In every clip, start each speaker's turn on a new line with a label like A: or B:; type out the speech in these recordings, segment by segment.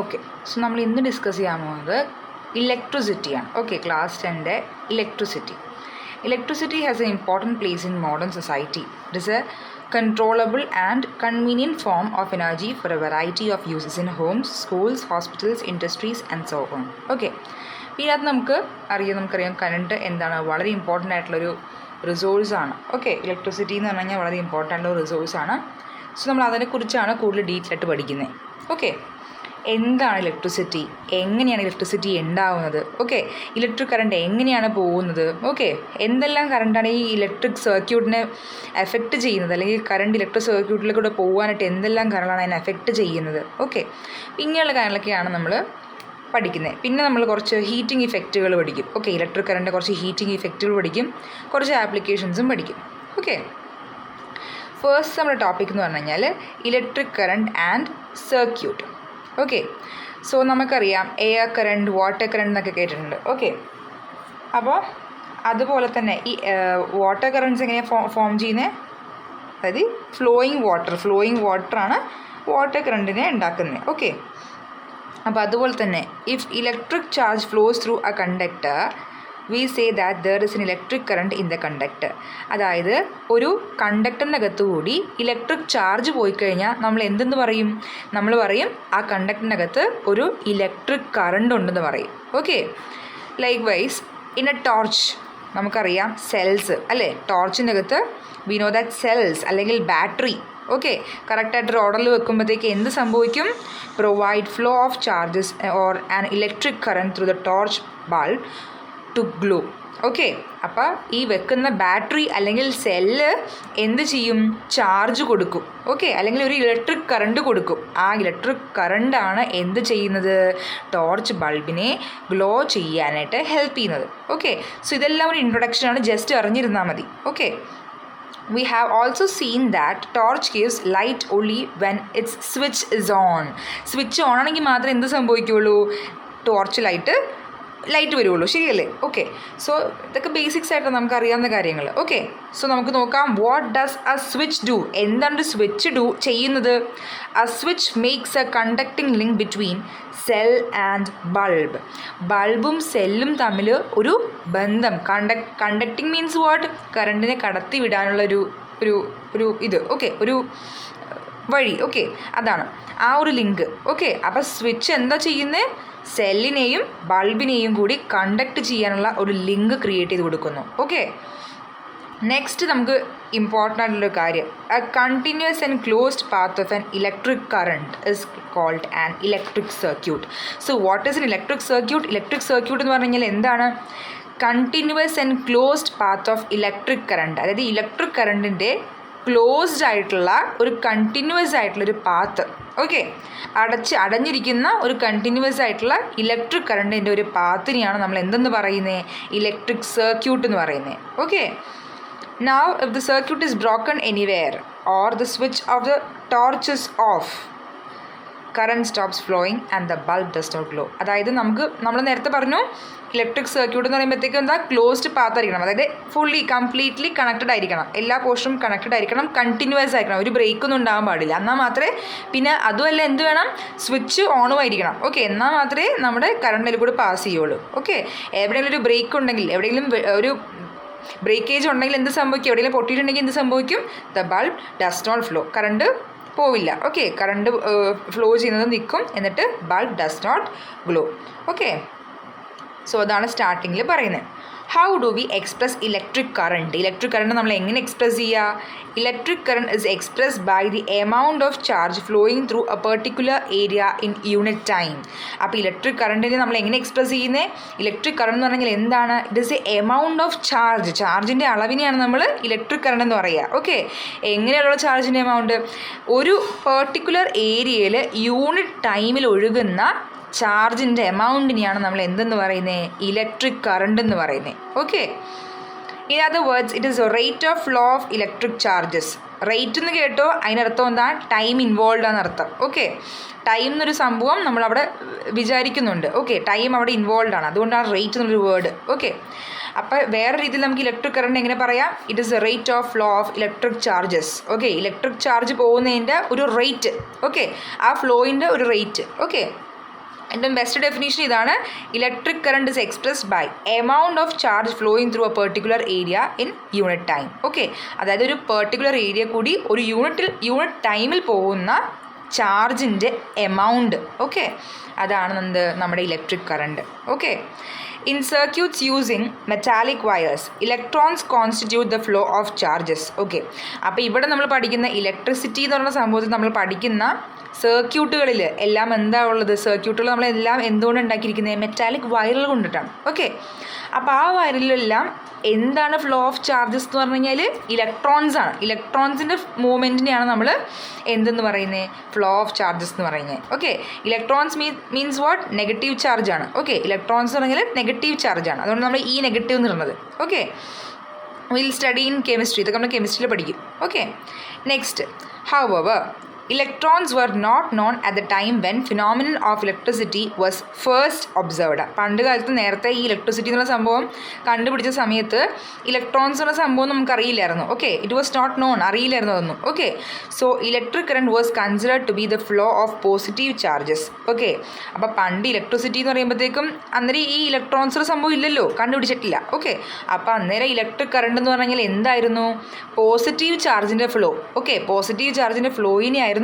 A: Okay, so നമ്മൾ ഇന്ന് discuss ചെയ്യാൻ പോകുന്നത് ഇലക്ട്രിസിറ്റിയാണ്. Okay, class 10 electricity. Electricity has an important place in modern society. It is a controllable and convenient form of energy for a variety of uses in homes, schools, hospitals, industries and so on. Okay, ഇതിനകത്ത് നമുക്കറിയാം current എന്താണ്, വളരെ important ആയിട്ടുള്ളൊരു റിസോഴ്സാണ്. Okay, electricity എന്ന് പറഞ്ഞു കഴിഞ്ഞാൽ വളരെ important ആയിട്ടുള്ള റിസോഴ്സാണ്. സോ നമ്മൾ അതിനെക്കുറിച്ചാണ് കൂടുതൽ ഡീറ്റെയിൽ ആയിട്ട് പഠിക്കുന്നത്. ഓക്കെ, എന്താണ് ഇലക്ട്രിസിറ്റി, എങ്ങനെയാണ് ഇലക്ട്രിസിറ്റി ഉണ്ടാവുന്നത്, ഓക്കെ, ഇലക്ട്രിക് കറണ്ട് എങ്ങനെയാണ് പോകുന്നത്, ഓക്കെ, എന്തെല്ലാം കറണ്ടാണ് ഈ ഇലക്ട്രിക് സർക്യൂട്ടിനെ എഫക്റ്റ് ചെയ്യുന്നത്, അല്ലെങ്കിൽ കറണ്ട് ഇലക്ട്രിക് സർക്യൂട്ടിലേക്കൂടെ പോകാനായിട്ട് എന്തെല്ലാം കറണ്ടാണ് അതിനെ എഫക്റ്റ് ചെയ്യുന്നത്, ഓക്കെ, ഇങ്ങനെയുള്ള കാര്യങ്ങളൊക്കെയാണ് നമ്മൾ പഠിക്കുന്നത്. പിന്നെ നമ്മൾ കുറച്ച് ഹീറ്റിംഗ് ഇഫക്റ്റുകൾ പഠിക്കും. ഓക്കെ, ഇലക്ട്രിക് കറണ്ട് കുറച്ച് ഹീറ്റിംഗ് ഇഫക്റ്റുകൾ പഠിക്കും, കുറച്ച് ആപ്ലിക്കേഷൻസും പഠിക്കും. ഓക്കെ, ഫസ്റ്റ് നമ്മുടെ ടോപ്പിക് എന്ന് പറഞ്ഞു കഴിഞ്ഞാൽ electric current and circuit. Okay, so നമുക്കറിയാം എയർ കറണ്ട്, വാട്ടർ കറണ്ട് എന്നൊക്കെ കേട്ടിട്ടുണ്ട്. ഓക്കെ, അപ്പോൾ അതുപോലെ തന്നെ ഈ വാട്ടർ കറണ്ട്സ് എങ്ങനെയാണ് ഫോം ചെയ്യുന്നത്, അതായത് ഫ്ലോയിങ് വാട്ടറാണ് വാട്ടർ കറണ്ടിനെ ഉണ്ടാക്കുന്നത്. ഓക്കെ, അപ്പോൾ അതുപോലെ തന്നെ if electric charge flows through a conductor we say that there is an electric current in the conductor. അതായത് ഒരു കണ്ടക്ടറിനകത്ത് കൂടി ഇലക്ട്രിക് ചാർജ് പോയി കഴിഞ്ഞാൽ നമ്മൾ എന്തെന്ന് പറയും, നമ്മൾ പറയും ആ കണ്ടക്ടറിനകത്ത് ഒരു ഇലക്ട്രിക് കറണ്ട് ഉണ്ടെന്ന് പറയും. Okay, likewise in a torch നമുക്കറിയാം സെൽസ് അല്ലേ, ടോർച്ചിനകത്ത് വി നോ ദാറ്റ് സെൽസ് അല്ലെങ്കിൽ ബാറ്ററി, ഓക്കെ, കറക്റ്റായിട്ടൊരു ഓർഡറിൽ വെക്കുമ്പോഴത്തേക്ക് എന്ത് സംഭവിക്കും, provide flow of charges or an electric current through the torch bulb to glow. Okay, അപ്പോൾ ഈ വെക്കുന്ന ബാറ്ററി അല്ലെങ്കിൽ സെല്ല് എന്ത് ചെയ്യും, ചാർജ് കൊടുക്കും. ഓക്കെ, അല്ലെങ്കിൽ ഒരു ഇലക്ട്രിക് കറണ്ട് കൊടുക്കും. ആ ഇലക്ട്രിക് കറണ്ടാണ് എന്ത് ചെയ്യുന്നത്, ടോർച്ച് ബൾബിനെ ഗ്ലോ ചെയ്യാനായിട്ട് ഹെൽപ്പ് ചെയ്യുന്നത്. ഓക്കെ, സോ ഇതെല്ലാം ഒരു ഇൻട്രൊഡക്ഷനാണ്, ജസ്റ്റ് അറിഞ്ഞിരുന്നാൽ മതി. Okay, we have also seen that torch gives light only when its switch is on. Switch on ആണെങ്കിൽ മാത്രമേ എന്ത് സംഭവിക്കുകയുള്ളൂ, ടോർച്ച് ലൈറ്റ് വരുള്ളൂ, ശരിയല്ലേ? ഓക്കെ, സോ ഇതൊക്കെ ബേസിക്സ് ആയിട്ട് നമുക്കറിയാവുന്ന കാര്യങ്ങൾ. ഓക്കെ, സോ നമുക്ക് നോക്കാം, what does a switch do, എന്താണ് സ്വിച്ച് ചെയ്യുന്നത്. A switch makes a conducting link between cell and bulb. ബൾബും സെല്ലും തമ്മിൽ ഒരു ബന്ധം, കണ്ടക്ടിങ് മീൻസ് വാട്ട്, കറണ്ടിനെ കടത്തി വിടാനുള്ള ഒരു ഇത്, ഓക്കെ, ഒരു വഴി. ഓക്കെ, അതാണ് ആ ഒരു ലിങ്ക്. ഓക്കെ, അപ്പോൾ സ്വിച്ച് എന്താ ചെയ്യുന്നത്, സെല്ലിനെയും ബൾബിനെയും കൂടി കണ്ടക്ട് ചെയ്യാനുള്ള ഒരു ലിങ്ക് ക്രിയേറ്റ് ചെയ്ത് കൊടുക്കുന്നു. ഓക്കെ, നെക്സ്റ്റ് നമുക്ക് ഇമ്പോർട്ടൻ്റ് ആയിട്ടുള്ളൊരു കാര്യം, a continuous and closed path of an electric current is called an electric circuit. So what is an electric circuit? Electric circuit എന്ന് പറഞ്ഞു കഴിഞ്ഞാൽ എന്താണ്, continuous and closed path of electric current, അതായത് electric കറണ്ടിൻ്റെ closed ആയിട്ടുള്ള ഒരു continuous ആയിട്ടുള്ളൊരു path. Okay, അടഞ്ഞിരിക്കുന്ന ഒരു കണ്ടിന്യൂസ് ആയിട്ടുള്ള ഇലക്ട്രിക് കറണ്ടിൻ്റെ ഒരു പാത്തിനെയാണ് നമ്മൾ എന്തെന്ന് പറയുന്നത്, ഇലക്ട്രിക് സർക്യൂട്ട് എന്ന് പറയുന്നത്. Okay, now if the circuit is broken anywhere or the switch of the torch is off, current stops flowing and the bulb does not glow. അതായത് നമ്മൾ നേരത്തെ പറഞ്ഞു ഇലക്ട്രിക് സർക്യൂട്ട് എന്ന് പറയുമ്പോഴത്തേക്കും എന്താ, ക്ലോസ്ഡ് പാത്ത് ആയിരിക്കണം, അതായത് കംപ്ലീറ്റ്ലി കണക്റ്റഡ് ആയിരിക്കണം, എല്ലാ പോർഷനും കണക്റ്റഡ് ആയിരിക്കണം, കണ്ടിന്യൂസ് ആയിരിക്കണം, ഒരു ബ്രേക്ക് ഒന്നും ഉണ്ടാകാൻ പാടില്ല. എന്നാൽ മാത്രമേ, പിന്നെ അതുമല്ല എന്ത് വേണം, സ്വിച്ച് ഓണും ആയിരിക്കണം. ഓക്കെ, എന്നാൽ മാത്രമേ നമ്മുടെ കറണ്ടിൽ കൂടെ പാസ് ചെയ്യുള്ളൂ. ഓക്കെ, എവിടെയെങ്കിലും ഒരു ബ്രേക്ക് ഉണ്ടെങ്കിൽ, എവിടെയെങ്കിലും ഒരു ബ്രേക്കേജ് ഉണ്ടെങ്കിൽ എന്ത് സംഭവിക്കും, എവിടെയെങ്കിലും പൊട്ടിയിട്ടുണ്ടെങ്കിൽ എന്ത് സംഭവിക്കും, the bulb does not flow, current പോവില്ല. ഓക്കെ, കറണ്ട് ഫ്ലോ ചെയ്യുന്നത് നിൽക്കും, എന്നിട്ട് bulb does not glow. Okay, so അതാണ് സ്റ്റാർട്ടിങ്ങിൽ പറയുന്നത്. How do we express electric current? Electric current നമ്മൾ എങ്ങനെ എക്സ്പ്രസ് ചെയ്യുക? Electric current is expressed by the amount of charge flowing through a particular area in unit time. അപ്പോൾ electric കറണ്ടിനെ നമ്മൾ എങ്ങനെ എക്സ്പ്രസ് ചെയ്യുന്നത്? ഇലക്ട്രിക് കറണ്ട് എന്ന് പറഞ്ഞാൽ എന്താണ്, it is A amount of ചാർജിൻ്റെ അളവിനെയാണ് നമ്മൾ ഇലക്ട്രിക് കറണ്ട് എന്ന് പറയുക. ഓക്കെ, എങ്ങനെയുള്ള ചാർജിൻ്റെ എമൗണ്ട്, ഒരു പെർട്ടിക്കുലർ ഏരിയയിൽ യൂണിറ്റ് ടൈമിൽ ഒഴുകുന്ന ചാർജിൻ്റെ എമൗണ്ടിനെയാണ് നമ്മൾ എന്തെന്ന് പറയുന്നത്, ഇലക്ട്രിക് കറണ്ട് എന്ന് പറയുന്നത്. Okay, in other words it is a rate of flow of electric charges. Rate എന്ന് കേട്ടോ, അതിനർത്ഥം എന്താ, ടൈം ഇൻവോൾവ് ആണെന്നർത്ഥം. ഓക്കെ, ടൈം എന്നൊരു സംഭവം നമ്മളവിടെ വിചാരിക്കുന്നുണ്ട്. ഓക്കെ, ടൈം അവിടെ ഇൻവോൾവ് ആണ്, അതുകൊണ്ടാണ് റേറ്റ് എന്നൊരു വേർഡ്. ഓക്കെ, അപ്പോൾ വേറെ രീതിയിൽ നമുക്ക് ഇലക്ട്രിക് കറണ്ട് എങ്ങനെ പറയാം, it is a rate of flow of electric charges. Okay, electric charge പോകുന്നതിൻ്റെ ഒരു റേറ്റ്. ഓക്കെ, ആ ഫ്ലോയിൻ്റെ ഒരു റേറ്റ്. ഓക്കെ, എൻ്റെ ബെസ്റ്റ് ഡെഫിനേഷൻ ഇതാണ്. Electric current is expressed by amount of charge flowing through a particular area in unit time. Okay, അതായത് ഒരു particular area കൂടി ഒരു യൂണിറ്റ് ടൈമിൽ പോകുന്ന ചാർജിൻ്റെ എമൗണ്ട്. ഓക്കെ, അതാണ് നമ്മുടെ electric current. Okay, in circuits using metallic wires, electrons constitute the flow of charges. Okay, അപ്പോൾ ഇവിടെ നമ്മൾ പഠിക്കുന്ന ഇലക്ട്രിസിറ്റി എന്ന് പറയുന്ന സംഭവത്തിൽ നമ്മൾ പഠിക്കുന്ന സർക്യൂട്ടുകളിൽ എല്ലാം എന്താ ഉള്ളത്? സർക്യൂട്ടുകൾ നമ്മളെല്ലാം എന്തുകൊണ്ട് ഉണ്ടാക്കിയിരിക്കുന്നത്? മെറ്റാലിക് വയറുകൾ കൊണ്ടിട്ടാണ്. ഓക്കെ, അപ്പോൾ ആ വയറിലെല്ലാം എന്താണ് ഫ്ലോ ഓഫ് ചാർജസ് എന്ന് പറഞ്ഞു കഴിഞ്ഞാൽ ഇലക്ട്രോൺസ് ആണ്. ഇലക്ട്രോൺസിൻ്റെ മൂവ്മെൻറ്റിനെയാണ് നമ്മൾ എന്തെന്ന് പറയുന്നത്? ഫ്ലോ ഓഫ് ചാർജസ് എന്ന് പറയുന്നത്. Okay, electrons means what? Negative charge ആണ്. ഓക്കെ, ഇലക്ട്രോൺസ് എന്ന് പറഞ്ഞാൽ നെഗറ്റീവ് ചാർജ് ആണ്. അതുകൊണ്ട് നമ്മൾ ഈ നെഗറ്റീവ് എന്ന് പറയുന്നത്. Okay, will study in chemistry. ഇതൊക്കെ നമ്മൾ കെമിസ്ട്രിയിൽ പഠിക്കും. Okay, next, however, electrons were not known at the time when phenomenon of electricity was first observed. പണ്ട് കാലത്ത് നേരത്തെ ഈ ഇലക്ട്രിസിറ്റി എന്നുള്ള സംഭവം കണ്ടുപിടിച്ച സമയത്ത് ഇലക്ട്രോൺസ് എന്നുള്ള സംഭവം നമുക്കറിയില്ലായിരുന്നു. Okay, it was not known, അറിയില്ലായിരുന്നു അതൊന്നും. Okay, so electric current was considered to be the flow of positive charges. Okay, അപ്പോൾ പണ്ട് ഇലക്ട്രിസിറ്റി എന്ന് പറയുമ്പോഴത്തേക്കും അന്നേരം ഈ ഇലക്ട്രോൺസ് സംഭവം ഇല്ലല്ലോ, കണ്ടുപിടിച്ചിട്ടില്ല. ഓക്കെ, അപ്പോൾ അന്നേരം ഇലക്ട്രിക് കറണ്ട് എന്ന് പറഞ്ഞാൽ എന്തായിരുന്നു? പോസിറ്റീവ് ചാർജിൻ്റെ ഫ്ലോ. ഓക്കെ, പോസിറ്റീവ് ചാർജിൻ്റെ ഫ്ലോയിനെ ആയിരുന്നു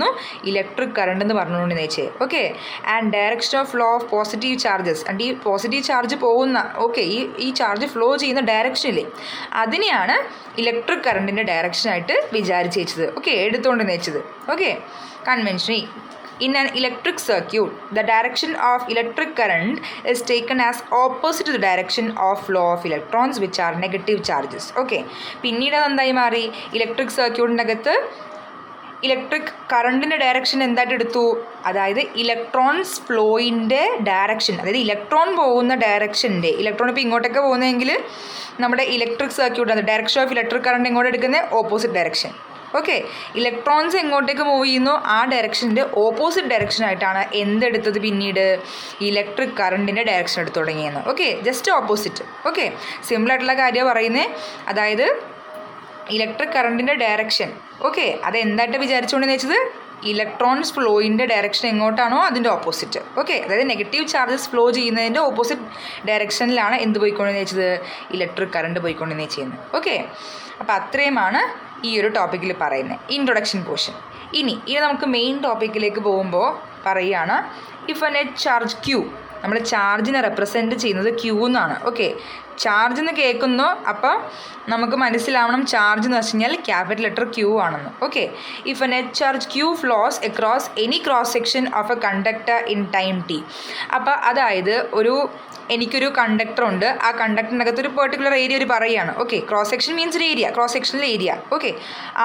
A: ഇലക്ട്രിക് കറണ്ട് എന്ന് പറഞ്ഞുകൊണ്ട് വെച്ചേ. Okay, and direction of flow of positive charges, and ഈ പോസിറ്റീവ് ചാർജ് പോകുന്ന ഈ ചാർജ് ഫ്ലോ ചെയ്യുന്ന ഡയറക്ഷനില്ലേ, അതിനെയാണ് ഇലക്ട്രിക് കറണ്ടിൻ്റെ ഡയറക്ഷനായിട്ട് വിചാരിച്ച് വെച്ചത്. ഓക്കെ, എടുത്തുകൊണ്ട് വെച്ചത്. Okay, conventionally in an electric circuit, the direction of electric current is taken as opposite to the direction of flow of electrons which are negative charges. Okay, പിന്നീട് അതെന്തായി മാറി? Electric സർക്യൂട്ടിൻ്റെ അകത്ത് ഇലക്ട്രിക് കറണ്ടിൻ്റെ ഡയറക്ഷൻ എന്തായിട്ട് എടുത്തു? അതായത് electrons ഫ്ലോയിൻ്റെ direction, അതായത് electron പോകുന്ന ഡയറക്ഷൻ്റെ, ഇലക്ട്രോൺ ഇപ്പോൾ ഇങ്ങോട്ടൊക്കെ പോകുന്നതെങ്കിൽ നമ്മുടെ electric circuit direction of electric current എങ്ങോട്ട് എടുക്കുന്നത്? Opposite direction. ഓക്കെ, ഇലക്ട്രോൺസ് എങ്ങോട്ടേക്ക് മൂവ് ചെയ്യുന്നു ആ ഡയറക്ഷൻ്റെ ഓപ്പോസിറ്റ് ഡയറക്ഷനായിട്ടാണ് എന്തെടുത്തത്? പിന്നീട് ഇലക്ട്രിക് കറണ്ടിൻ്റെ ഡയറക്ഷൻ എടുത്തു തുടങ്ങിയെന്ന്. Okay, just opposite. ഓക്കെ, സിമ്പിളായിട്ടുള്ള കാര്യമാണ് പറയുന്നത്. അതായത് ഇലക്ട്രിക് കറണ്ടിൻ്റെ ഡയറക്ഷൻ, ഓക്കെ, അത് എന്തായിട്ട് വിചാരിച്ചുകൊണ്ടെന്ന് വെച്ചത്? ഇലക്ട്രോൺസ് ഫ്ലോയിൻ്റെ ഡയറക്ഷൻ എങ്ങോട്ടാണോ അതിൻ്റെ ഓപ്പോസിറ്റ്. ഓക്കെ, അതായത് നെഗറ്റീവ് ചാർജസ് ഫ്ലോ ചെയ്യുന്നതിൻ്റെ ഓപ്പോസിറ്റ് ഡയറക്ഷനിലാണ് എന്ത് പോയിക്കൊണ്ടെന്ന് വെച്ചത്? ഇലക്ട്രിക് കറണ്ട് പോയിക്കൊണ്ടെന്ന് ചെയ്യുന്നത്. ഓക്കെ, അപ്പോൾ അത്രയുമാണ് ഈ ഒരു ടോപ്പിക്കിൽ പറയുന്നത്, ഇൻട്രൊഡക്ഷൻ പോർഷൻ. ഇനി നമുക്ക് മെയിൻ ടോപ്പിക്കിലേക്ക് പോകുമ്പോൾ പറയുകയാണ്, if a net charge Q, നമ്മൾ ചാർജിനെ റെപ്രസെൻറ്റ് ചെയ്യുന്നത് ക്യൂ എന്നാണ്. ഓക്കെ, ചാർജ് എന്ന് കേൾക്കുന്നു, അപ്പോൾ നമുക്ക് മനസ്സിലാവണം ചാർജ് എന്ന് വെച്ച് കഴിഞ്ഞാൽ ക്യാപിറ്റൽ ലെറ്റർ ക്യൂ ആണെന്ന്. Okay, if a net charge Q flows across any cross section of a conductor in time T. അപ്പോൾ അതായത് എനിക്കൊരു കണ്ടക്ടർ ഉണ്ട്, ആ കണ്ടക്ടറിൻ്റെ അകത്ത് ഒരു പെർട്ടിക്കുലർ ഏരിയ ഒരു പറയുകയാണ്. ഓക്കെ, ക്രോസ് സെക്ഷൻ മീൻസ് ഒരു ഏരിയ, ക്രോസ് സെക്ഷനിലെ ഏരിയ. ഓക്കെ,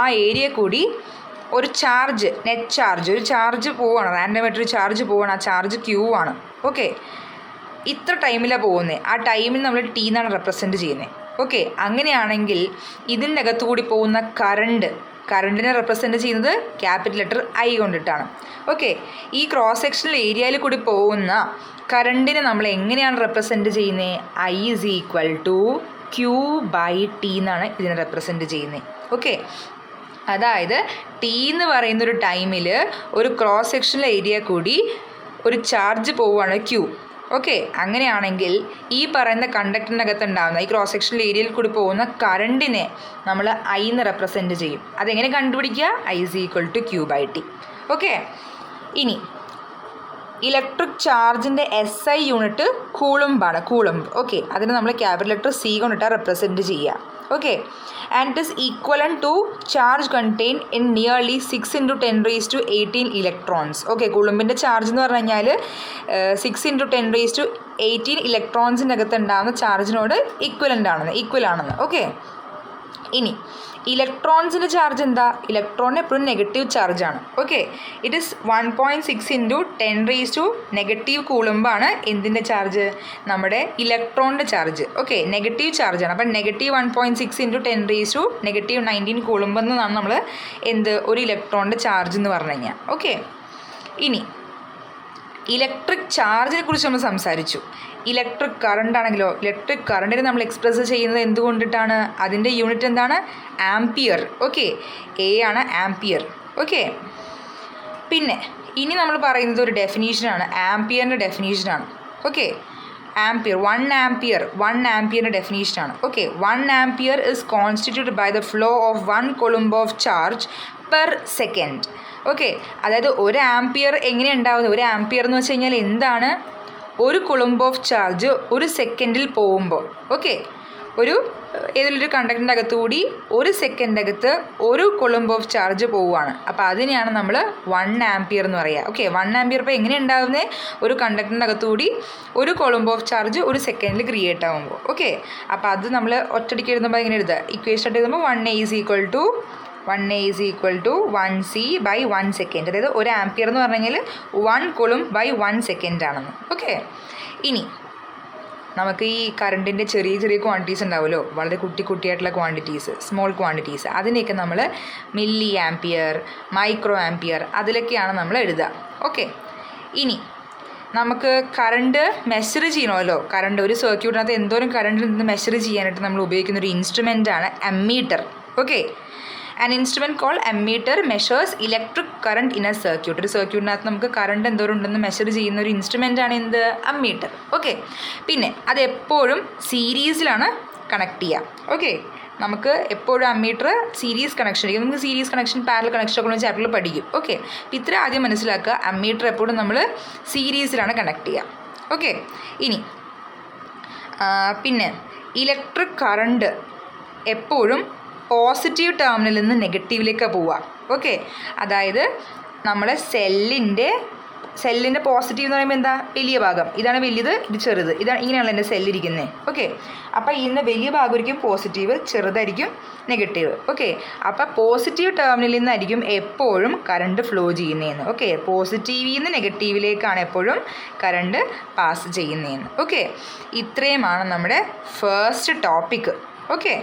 A: ആ ഏരിയ കൂടി ഒരു ചാർജ്, നെറ്റ് ചാർജ്, ഒരു ചാർജ് പോവുകയാണ്, റാൻഡമായിട്ടൊരു ചാർജ് പോവുകയാണ്, ആ ചാർജ് ക്യൂ ആണ്. ഓക്കെ, ഇത്ര ടൈമിലാണ് പോകുന്നത്, ആ ടൈമിൽ നമ്മൾ ടി എന്നാണ് റെപ്രസെൻറ്റ് ചെയ്യുന്നത്. ഓക്കെ, അങ്ങനെയാണെങ്കിൽ ഇതിൻ്റെ അകത്തു കൂടി പോകുന്ന കറണ്ടിനെ റെപ്രസെൻറ്റ് ചെയ്യുന്നത് ക്യാപിറ്റൽ ലെറ്റർ ഐ കൊണ്ടിട്ടാണ്. ഓക്കെ, ഈ ക്രോസ് സെക്ഷണൽ ഏരിയയിൽ കൂടി പോകുന്ന കറണ്ടിനെ നമ്മൾ എങ്ങനെയാണ് റെപ്രസെൻറ്റ് ചെയ്യുന്നത്? I is equal to Q by T എന്നാണ് ഇതിനെ റെപ്രസെൻറ്റ് ചെയ്യുന്നത്. ഓക്കെ, അതായത് ടി എന്ന് പറയുന്നൊരു ടൈമിൽ ഒരു ക്രോസ് സെക്ഷണൽ ഏരിയ കൂടി ഒരു ചാർജ് പോവുകയാണ് ക്യൂ. ഓക്കെ, അങ്ങനെയാണെങ്കിൽ ഈ പറയുന്ന കണ്ടക്ടറിനകത്ത് ഉണ്ടാകുന്ന ഈ ക്രോസ് സെക്ഷണൽ ഏരിയയിൽ കൂടി പോകുന്ന കറണ്ടിനെ നമ്മൾ ഐ എന്ന് റെപ്രസെൻറ്റ് ചെയ്യും. അതെങ്ങനെ കണ്ടുപിടിക്കുക? I is equal to Q by T. Okay, ഇനി ഇലക്ട്രിക് ചാർജിൻ്റെ എസ് ഐ യൂണിറ്റ് കൂളംബാണ്, കൂളംബ്. ഓക്കെ, അതിന് നമ്മൾ ക്യാപിറ്റൽ ലെറ്റർ സി കൊണ്ടിട്ടാണ് റെപ്രസെൻറ്റ് ചെയ്യുക. Okay, and it is equivalent to charge contain in nearly 6 × 10⁻18 electrons. Okay, കൂളംബിൻ്റെ ചാർജ് എന്ന് പറഞ്ഞു കഴിഞ്ഞാൽ 6 × 10⁻18 ഇലക്ട്രോൺസിൻ്റെ അകത്ത് ഉണ്ടാകുന്ന ചാർജിനോട് ഈക്വൽ ആണെന്ന്. ഓക്കെ, ഇനി ഇലക്ട്രോൺസിൻ്റെ ചാർജ് എന്താ? ഇലക്ട്രോൺ എപ്പോഴും നെഗറ്റീവ് ചാർജാണ്. ഓക്കെ, ഇറ്റ് ഈസ് 1.6 × 10⁻⁻⁻ കൂളംബാണ് എന്തിൻ്റെ ചാർജ്? നമ്മുടെ ഇലക്ട്രോണിൻ്റെ ചാർജ്. ഓക്കെ, നെഗറ്റീവ് ചാർജാണ്. അപ്പം -1.6 × 10⁻⁻19 കൂളംബ് എന്നാണ് നമ്മൾ ഒരു ഇലക്ട്രോണിൻ്റെ ചാർജ് എന്ന് പറഞ്ഞു കഴിഞ്ഞാൽ. ഓക്കെ, ഇനി ഇലക്ട്രിക് ചാർജിനെ കുറിച്ച് നമ്മൾ സംസാരിച്ചു. ഇലക്ട്രിക് കറണ്ട് ആണെങ്കിലോ, ഇലക്ട്രിക് കറണ്ടിനെ നമ്മൾ എക്സ്പ്രസ് ചെയ്യുന്നത് എന്തുകൊണ്ടിട്ടാണ്? അതിൻ്റെ യൂണിറ്റ് എന്താണ്? ആംപിയർ. ഓക്കെ, എ ആണ് ആംപിയർ. ഓക്കെ, പിന്നെ ഇനി നമ്മൾ പറയുന്നത് ഒരു ഡെഫിനീഷനാണ്, ആംപിയറിൻ്റെ ഡെഫിനീഷനാണ്. ഓക്കെ, ആംപിയർ, 1 ആംപിയറിൻ്റെ ഡെഫിനീഷനാണ്. Okay, 1 ampere is constituted by the flow of 1 coulomb of charge per second. Okay, അതായത് 1 ആംപിയർ എങ്ങനെ ഉണ്ടാവുന്നത്? 1 ആംപിയർ എന്ന് വെച്ച് കഴിഞ്ഞാൽ എന്താണ്? 1 coulomb ഓഫ് ചാർജ് 1 സെക്കൻഡിൽ പോകുമ്പോൾ, ഓക്കെ, ഏതെങ്കിലും ഒരു കണ്ടക്ടറിൻ്റെ അകത്തുകൂടി 1 സെക്കൻഡകത്ത് 1 coulomb ഓഫ് ചാർജ് പോവുകയാണ്. അപ്പോൾ അതിനെയാണ് നമ്മൾ 1 ആംപിയർ എന്ന് പറയുക. ഓക്കെ, 1 ആംപിയർ ഇപ്പോൾ എങ്ങനെ ഉണ്ടാകുന്നത്? ഒരു കണ്ടക്ടറിൻ്റെ അകത്തുകൂടി 1 coulomb ഓഫ് ചാർജ് 1 സെക്കൻഡിൽ ക്രിയേറ്റ് ആകുമ്പോൾ. ഓക്കെ, അപ്പോൾ അത് നമ്മൾ ഒറ്റടിക്ക് എഴുതുമ്പോൾ എങ്ങനെ എഴുതുക? ഇക്വേഷൻ എഴുതുമ്പോൾ 1A is equal to 1C/1 second. അതായത് 1 ആംപിയർ എന്ന് പറഞ്ഞു കഴിഞ്ഞാൽ 1 coulomb/1 സെക്കൻഡ് ആണെന്ന്. ഓക്കെ, ഇനി നമുക്ക് ഈ കറണ്ടിൻ്റെ ചെറിയ ക്വാണ്ടിറ്റീസ് ഉണ്ടാവുമല്ലോ, വളരെ കുട്ടിയായിട്ടുള്ള ക്വാണ്ടിറ്റീസ്, സ്മോൾ ക്വാണ്ടിറ്റീസ്, അതിനെയൊക്കെ നമ്മൾ മില്ലി ആംപിയർ, മൈക്രോ ആംപിയർ, അതിലൊക്കെയാണ് നമ്മൾ എഴുതുക. ഓക്കെ, ഇനി നമുക്ക് കറണ്ട് മെഷർ ചെയ്യണമല്ലോ. കറണ്ട് ഒരു സർക്യൂട്ടിനകത്ത് എന്തോരം കറണ്ടിൽ നിന്ന് മെഷർ ചെയ്യാനായിട്ട് നമ്മൾ ഉപയോഗിക്കുന്ന ഒരു ഇൻസ്ട്രുമെൻ്റാണ് ammeter. Okay, an instrument called ammeter measures electric current in a circuit. ഒരു സർക്യൂട്ടിനകത്ത് നമുക്ക് കറണ്ട് എന്തോരം ഉണ്ടെന്ന് മെഷർ ചെയ്യുന്ന ഒരു ഇൻസ്ട്രുമെൻ്റ് ആണ് എന്ത്? അമ്മീറ്റർ. ഓക്കെ, പിന്നെ അത് എപ്പോഴും സീരീസിലാണ് കണക്ട് ചെയ്യുക. ഓക്കെ, നമുക്ക് എപ്പോഴും അമ്മീറ്റർ സീരീസ് കണക്ഷൻ ആയിരിക്കും. നമുക്ക് സീരീസ് കണക്ഷൻ, പാരലൽ കണക്ഷൻ ഒക്കെ ചാപ്റ്ററിൽ പഠിക്കും. ഓക്കെ, അപ്പോൾ ഇത്ര ആദ്യം മനസ്സിലാക്കുക, അമ്മീറ്റർ എപ്പോഴും നമ്മൾ സീരീസിലാണ് കണക്ട് ചെയ്യുക. ഓക്കെ, ഇനി പിന്നെ ഇലക്ട്രിക് കറണ്ട് എപ്പോഴും പോസിറ്റീവ് ടെർമിനലിൽ നിന്ന് നെഗറ്റീവിലേക്കാണ് പോവുക. ഓക്കെ, അതായത് നമ്മളെ സെല്ലിൻ്റെ പോസിറ്റീവ് എന്ന് പറയുമ്പോൾ എന്താ? വലിയ ഭാഗം, ഇതാണ് വലുത്, ഇത് ചെറുത്, ഇതാണ്, ഇങ്ങനെയാണല്ലോ എൻ്റെ സെല്ലിരിക്കുന്നത്. ഓക്കെ, അപ്പോൾ ഇതിൻ്റെ വലിയ ഭാഗമായിരിക്കും പോസിറ്റീവ്, ചെറുതായിരിക്കും നെഗറ്റീവ്. ഓക്കെ, അപ്പോൾ പോസിറ്റീവ് ടെർമിനലിൽ നിന്നായിരിക്കും എപ്പോഴും കറണ്ട് ഫ്ലോ ചെയ്യുന്നതെന്ന്. ഓക്കെ, പോസിറ്റീവിൽ നിന്ന് നെഗറ്റീവിലേക്കാണ് എപ്പോഴും കറണ്ട് പാസ് ചെയ്യുന്നതെന്ന്. ഓക്കെ, ഇത്രയുമാണ് നമ്മുടെ first topic. Okay,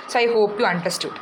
A: so I hope you understood.